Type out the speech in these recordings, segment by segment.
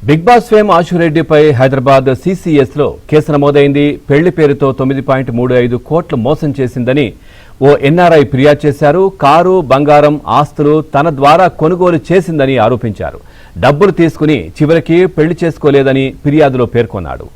Big Boss fame ఆశురెడ్డిపై Hyderabad CCS లో కేసు నమోదైంది. పెళ్లి పేరుతో 9.35 కోట్లు మోసం చేసిందని ఓ ఎన్ఆర్ఐ ఫిర్యాదు చేశారు. కారు, బంగారం, ఆస్తులు తన ద్వారా కొనుగోలు చేసిందని ఆరోపించారు. డబ్బులు తీసుకుని చివరికి పెళ్లి చేసుకోలేదని ఫిర్యాదులో పేర్కొన్నాడు.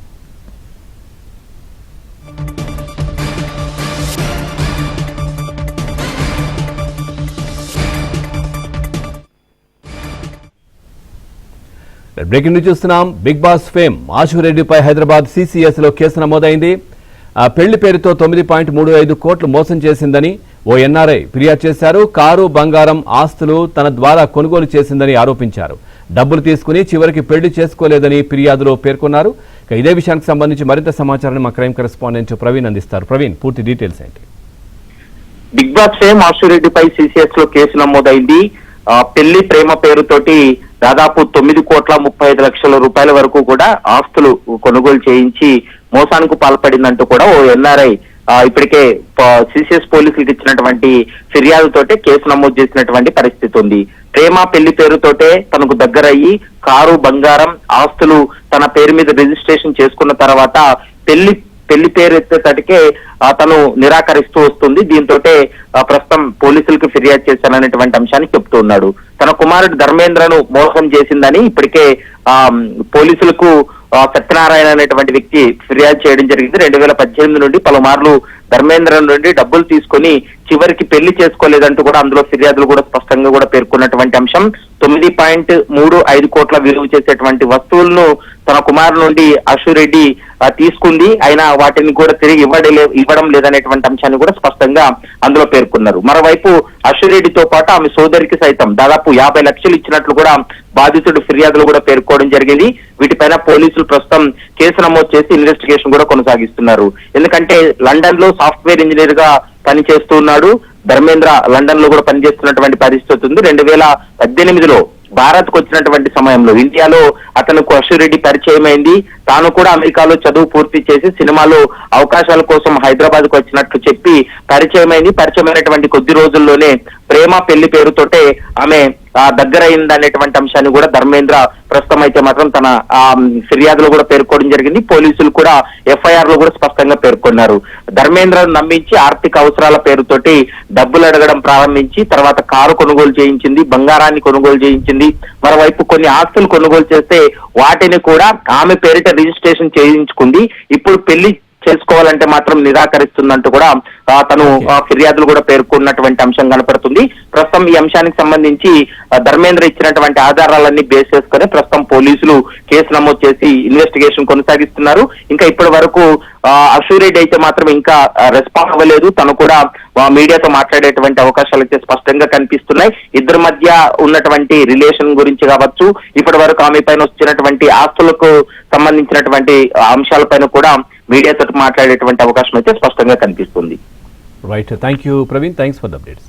బ్రేకింగ్ న్యూస్ చూస్తున్నాం. బిగ్ బాస్ ఫేమ్ ఆశురెడ్డిపై హైదరాబాద్ సిసిఎస్ లో కేసు నమోదైంది. పెళ్లి పేరుతో 9.35 కోట్లు మోసం చేసిందని ఓ ఎన్ఆర్ఐ ఫిర్యాదు చేశారు. కారు, బంగారం, ఆస్తులు తన ద్వారా కొనుగోలు చేసిందని ఆరోపించారు. డబ్బులు తీసుకుని చివరికి పెళ్లి చేసుకోలేదని ఫిర్యాదులో పేర్కొన్నారు. ఇదే విషయానికి సంబంధించి మరింత సమాచారాన్ని మా క్రైమ్ కరెస్పాండెంట్ ప్రవీణ్ అందిస్తారు. ప్రవీణ్, పూర్తి డీటెయిల్స్ ఏంటి? బిగ్ బాస్ ఫేమ్ ఆశురెడ్డిపై సిసిఎస్ లో కేసు నమోదైంది. పెళ్లి ప్రేమ పేరుతోటి దాదాపు 9,35 లక్షల వరకు కూడా ఆస్తులు కొనుగోలు చేయించి మోసానికి పాల్పడిందంటూ కూడా ఓ ఎన్ఆర్ఐ ఇప్పటికే సిసిఎస్ పోలీసులకు ఇచ్చినటువంటి ఫిర్యాదుతోటే కేసు నమోదు చేసినటువంటి పరిస్థితి ఉంది. ప్రేమ పెళ్లి పేరుతోటే తనకు దగ్గరయ్యి కారు, బంగారం, ఆస్తులు తన పేరు మీద రిజిస్ట్రేషన్ చేసుకున్న తర్వాత పెళ్లి పేరు ఎత్తేసటికే తను నిరాకరిస్తూ వస్తుంది. దీంతో ప్రస్తుతం పోలీసులకు ఫిర్యాదు చేశాననేటువంటి అంశాన్ని చెప్తూ ఉన్నాడు. తన కుమారుడు ధర్మేంద్రను మోసం చేసిందని ఇప్పటికే పోలీసులకు సత్యనారాయణ అనేటువంటి వ్యక్తి ఫిర్యాదు చేయడం జరిగింది. 2018 నుండి పలుమార్లు ధర్మేంద్ర నుండి డబ్బులు తీసుకొని చివరికి పెళ్లి చేసుకోలేదంటూ కూడా అందులో ఫిర్యాదులు కూడా స్పష్టంగా కూడా పేర్కొన్నటువంటి అంశం. 9.35 కోట్ల విలువ చేసేటువంటి వస్తువులను తన కుమారు నుండి ఆశురెడ్డి తీసుకుంది. అయినా వాటిని కూడా తిరిగి ఇవ్వడం లేదనేటువంటి అంశాన్ని కూడా స్పష్టంగా అందులో పేర్కొన్నారు. మరోవైపు ఆశురెడ్డితో పాటు ఆమె సోదరికి సైతం దాదాపు 50 లక్షలు ఇచ్చినట్లు కూడా బాధితుడు ఫిర్యాదులు కూడా పేర్కోవడం జరిగింది. వీటిపైన పోలీసులు ప్రస్తుతం కేసు నమోదు చేసి ఇన్వెస్టిగేషన్ కూడా కొనసాగిస్తున్నారు. ఎందుకంటే లండన్ లో సాఫ్ట్వేర్ ఇంజనీర్ గా పనిచేస్తూ ఉన్నాడు ధర్మేంద్ర. లండన్ లో కూడా పనిచేస్తున్నటువంటి పరిస్థితి ఉంది. 2018లో భారత్ కు వచ్చినటువంటి సమయంలో ఇండియాలో అతనుకు ఆశురెడ్డి పరిచయం అయింది. తాను కూడా అమెరికాలో చదువు పూర్తి చేసి సినిమాలో అవకాశాల కోసం హైదరాబాద్ కు వచ్చినట్లు చెప్పి పరిచయమైనటువంటి కొద్ది రోజుల్లోనే ప్రేమ పెళ్లి పేరుతోటే ఆమె దగ్గరైందనేటువంటి అంశాన్ని కూడా ధర్మేంద్ర ప్రస్తుతం అయితే మాత్రం తన ఫిర్యాదులో కూడా పేర్కోవడం జరిగింది. పోలీసులు కూడా ఎఫ్ఐఆర్ లో కూడా స్పష్టంగా పేర్కొన్నారు. ధర్మేంద్రను నమ్మించి ఆర్థిక అవసరాల పేరుతోటి డబ్బులు అడగడం ప్రారంభించి తర్వాత కారు కొనుగోలు చేయించింది, బంగారాన్ని కొనుగోలు చేయించింది. మరోవైపు కొన్ని ఆస్తులు కొనుగోలు చేస్తే వాటిని కూడా ఆమె పేరిట రిజిస్ట్రేషన్ చేయించుకుంది. ఇప్పుడు పెళ్లి చేసుకోవాలంటే మాత్రం నిరాకరిస్తుందంటూ కూడా తను ఫిర్యాదులు కూడా పేర్కొన్నటువంటి అంశం కనపడుతుంది. ప్రస్తుతం ఈ అంశానికి సంబంధించి ధర్మేంద్ర ఇచ్చినటువంటి ఆధారాలన్నీ బేస్ చేసుకుని ప్రస్తుతం పోలీసులు కేసు నమోదు చేసి ఇన్వెస్టిగేషన్ కొనసాగిస్తున్నారు. ఇంకా ఇప్పటి వరకు ఆశురెడ్డి అయితే మాత్రం ఇంకా రెస్పాన్స్ అవ్వలేదు. తను కూడా మీడియాతో మాట్లాడేటువంటి అవకాశాలు అయితే స్పష్టంగా కనిపిస్తున్నాయి. ఇద్దరి మధ్య ఉన్నటువంటి రిలేషన్ గురించి కావచ్చు, ఇప్పటి వరకు ఆమె పైన వచ్చినటువంటి ఆస్తులకు సంబంధించినటువంటి అంశాలపైన కూడా మీడియాతో మాట్లాడేటువంటి అవకాశం అయితే స్పష్టంగా కనిపిస్తుంది. Right, thank you Praveen, thanks for the updates.